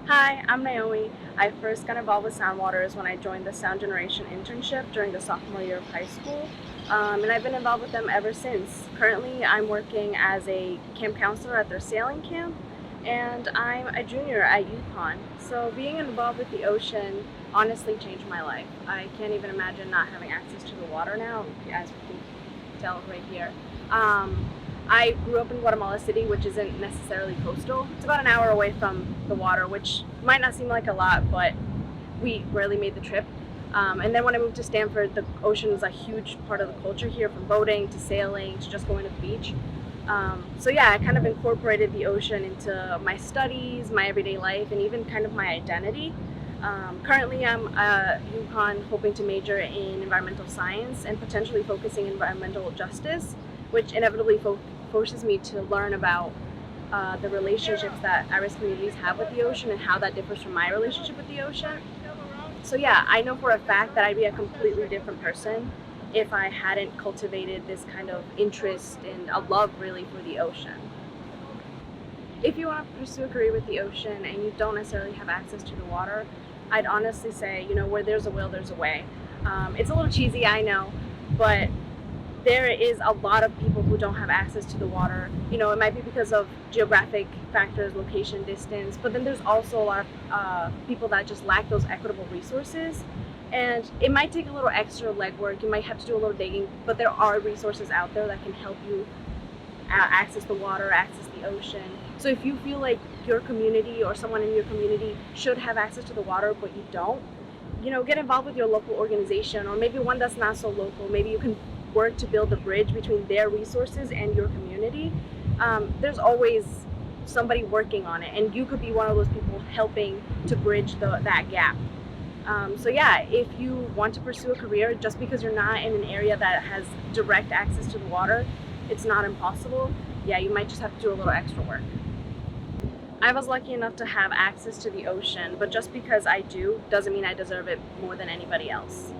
Hi, I'm Naomi. I first got involved with SoundWaters when I joined the Sound Generation internship during the sophomore year of high school, and I've been involved with them ever since. Currently, I'm working as a camp counselor at their sailing camp, and I'm a junior at UConn. So being involved with the ocean honestly changed my life. I can't even imagine not having access to the water now, as we can tell right here. Um, I grew up in Guatemala City, which isn't necessarily coastal. It's about an hour away from the water, which might not seem like a lot, but we rarely made the trip. And then when I moved to Stamford, the ocean was a huge part of the culture here, from boating to sailing to just going to the beach. So yeah, I kind of incorporated the ocean into my studies, my everyday life, and even kind of my identity. Currently, I'm at UConn hoping to major in environmental science and potentially focusing environmental justice, which inevitably forces me to learn about the relationships that at-risk communities have with the ocean and how that differs from my relationship with the ocean. So yeah, I know for a fact that I'd be a completely different person if I hadn't cultivated this kind of interest and a love really for the ocean. If you want to pursue a career with the ocean and you don't necessarily have access to the water, I'd honestly say, where there's a will, there's a way. It's a little cheesy, I know, but there is a lot of people who don't have access to the water. It might be because of geographic factors, location, distance, but then there's also a lot of people that just lack those equitable resources. And it might take a little extra legwork. You might have to do a little digging, but there are resources out there that can help you access the water, access the ocean. So if you feel like your community or someone in your community should have access to the water, but you don't, get involved with your local organization, or maybe one that's not so local. Maybe you can work to build a bridge between their resources and your community. There's always somebody working on it, and you could be one of those people helping to bridge that gap. So yeah, if you want to pursue a career, just because you're not in an area that has direct access to the water, it's not impossible. Yeah, you might just have to do a little extra work. I was lucky enough to have access to the ocean, but just because I do doesn't mean I deserve it more than anybody else.